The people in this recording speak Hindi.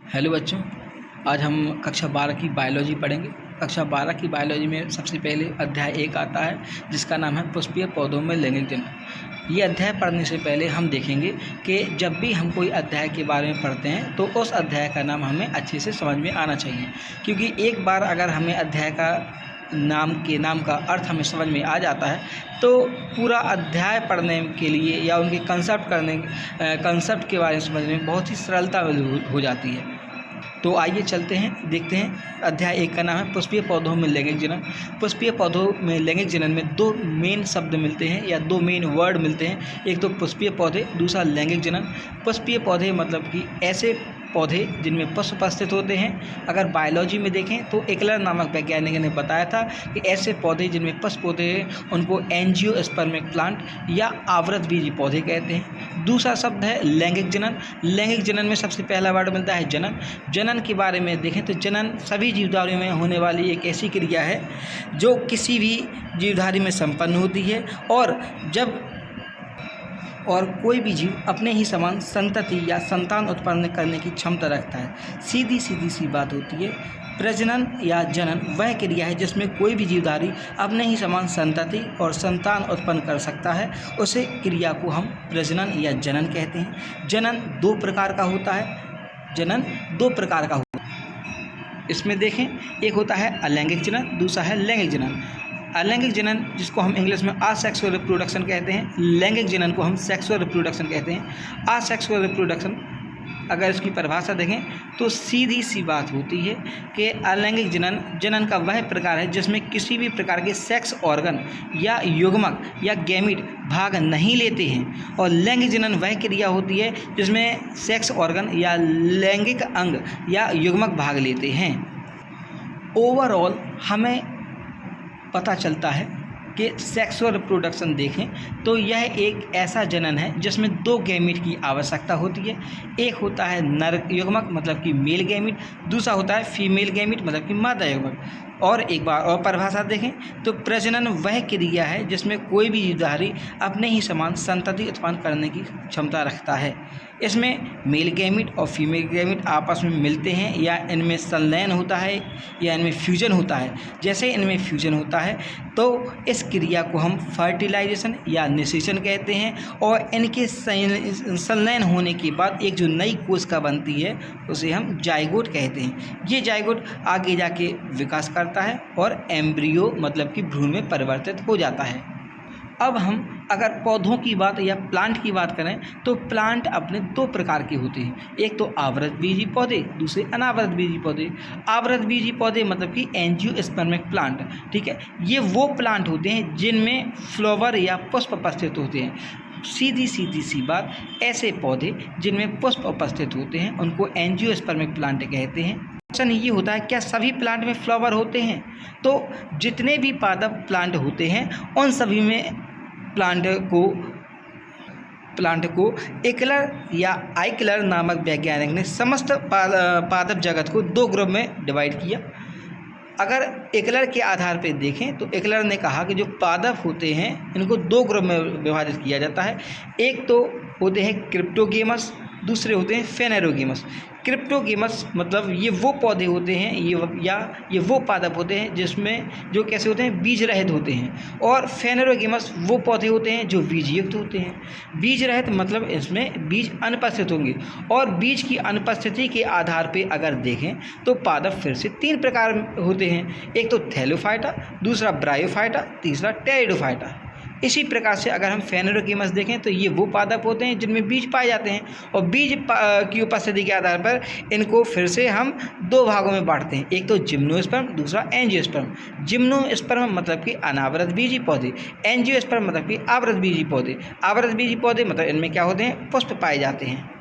हेलो बच्चों, आज हम कक्षा 12 की बायोलॉजी पढ़ेंगे। कक्षा 12 की बायोलॉजी में सबसे पहले अध्याय 1 आता है, जिसका नाम है पुष्पीय पौधों में लैंगिक जनन। ये अध्याय पढ़ने से पहले हम देखेंगे कि जब भी हम कोई अध्याय के बारे में पढ़ते हैं तो उस अध्याय का नाम हमें अच्छे से समझ में आना चाहिए, क्योंकि एक बार अगर हमें अध्याय का नाम का अर्थ हमें समझ में आ जाता है तो पूरा अध्याय पढ़ने के लिए या उनके कंसेप्ट के बारे में समझने में बहुत ही सरलता हो जाती है। तो आइए चलते हैं, देखते हैं। अध्याय 1 का नाम है पुष्पीय पौधों में लैंगिक जनन। पुष्पीय पौधों में लैंगिक जनन में दो मेन शब्द मिलते हैं या दो मेन वर्ड मिलते हैं, एक तो पुष्पीय पौधे, दूसरा लैंगिक जनन। पुष्पीय पौधे मतलब कि ऐसे पौधे जिनमें पुष्प उपस्थित होते हैं। अगर बायोलॉजी में देखें तो एकलर नामक वैज्ञानिक ने बताया था कि ऐसे पौधे जिनमें पुष्प होते हैं उनको एंजियोस्पर्मिक प्लांट या आवृतबीजी पौधे कहते हैं। दूसरा शब्द है लैंगिक जनन। लैंगिक जनन में सबसे पहला वर्ड मिलता है जनन। जनन के बारे में देखें तो जनन सभी जीवधारी में होने वाली एक ऐसी क्रिया है जो किसी भी जीवधारी में संपन्न होती है और कोई भी जीव अपने ही समान संतति या संतान उत्पन्न करने की क्षमता रखता है। सीधी सी बात होती है, प्रजनन या जनन वह क्रिया है जिसमें कोई भी जीवधारी अपने ही समान संतति और संतान उत्पन्न कर सकता है। उसे क्रिया को हम प्रजनन या जनन कहते हैं। जनन दो प्रकार का होता है। इसमें देखें, एक होता है अलैंगिक जनन, दूसरा है लैंगिक जनन। अलैंगिक जनन जिसको हम इंग्लिश में असेक्सुअल रिप्रोडक्शन कहते हैं, लैंगिक जनन को हम सेक्सुअल रिप्रोडक्शन कहते हैं। असेक्सुअल रिप्रोडक्शन अगर इसकी परिभाषा देखें तो सीधी सी बात होती है कि अलैंगिक जनन का वह प्रकार है जिसमें किसी भी प्रकार के सेक्स ऑर्गन या युग्मक या गैमीट भाग नहीं लेते हैं। और लैंगिक जनन वह क्रिया होती है जिसमें सेक्स ऑर्गन या लैंगिक अंग या युग्मक भाग लेते हैं। ओवरऑल हमें पता चलता है कि सेक्सुअल रिप्रोडक्शन देखें तो यह एक ऐसा जनन है जिसमें दो गैमीट की आवश्यकता होती है। एक होता है नर युग्मक मतलब कि मेल गैमीट, दूसरा होता है फीमेल गैमीट मतलब कि मादा युग्मक। और एक बार और परिभाषा देखें तो प्रजनन वह क्रिया है जिसमें कोई भी जीवधारी अपने ही समान संतति उत्पन्न करने की क्षमता रखता है। इसमें मेल गैमीट और फीमेल गैमीट आपस में मिलते हैं या इनमें संलयन होता है या इनमें फ्यूजन होता है। जैसे इनमें फ्यूजन होता है तो इस क्रिया को हम फर्टिलाइजेशन या निषेचन कहते हैं। और इनके संलयन होने के बाद एक जो नई कोशिका बनती है उसे हम जाइगोट कहते हैं। ये जाइगोट आगे जाके विकास करता है और एम्ब्रियो मतलब कि भ्रूण में परिवर्तित हो जाता है। अब हम अगर पौधों की बात या प्लांट की बात करें तो प्लांट अपने दो प्रकार के होते हैं, एक तो आवृतबीजी पौधे, दूसरे अनावृतबीजी पौधे। आवृतबीजी पौधे मतलब कि एंजियोस्पर्मिक प्लांट, ठीक है। ये वो प्लांट होते हैं जिनमें फ्लावर या पुष्प उपस्थित होते हैं। सीधी सी बात, ऐसे पौधे जिनमें पुष्प उपस्थित होते हैं उनको एंजियोस्पर्मिक प्लांट कहते हैं। क्वेश्चन ये होता है, क्या सभी प्लांट में फ्लावर होते हैं? तो जितने भी पादप प्लांट होते हैं उन सभी में प्लांट को एकलर या आइकलर नामक वैज्ञानिक ने समस्त पादप जगत को दो ग्रुप में डिवाइड किया। अगर एकलर के आधार पर देखें तो एकलर ने कहा कि जो पादप होते हैं इनको दो ग्रुप में विभाजित किया जाता है। एक तो होते हैं क्रिप्टोगेमस, दूसरे होते हैं फेनेरोगेमस। क्रिप्टोगेमस मतलब ये वो पौधे होते हैं ये वो पादप होते हैं जिसमें जो कैसे होते हैं, बीज रहित होते हैं। और फेनेरोगेमस वो पौधे होते हैं जो बीज युक्त होते हैं। बीज रहित मतलब इसमें बीज अनुपस्थित होंगे। और बीज की अनुपस्थिति के आधार पर अगर देखें तो पादप फिर से तीन प्रकार होते हैं, एक तो थैलोफाइटा, दूसरा ब्रायोफाइटा, तीसरा टेरिडोफाइटा। इसी प्रकार से अगर हम फेनेरोगेमस देखें तो ये वो पादप होते हैं जिनमें बीज पाए जाते हैं और बीज की उपस्थिति के आधार पर इनको फिर से हम दो भागों में बांटते हैं, एक तो जिम्नोस्पर्म, दूसरा एंजियोस्पर्म। जिम्नोस्पर्म मतलब कि अनावृतबीजी पौधे, एंजियोस्पर्म मतलब कि आवृतबीजी पौधे। आवृतबीजी पौधे मतलब इनमें क्या होते हैं, पुष्प पाए जाते हैं।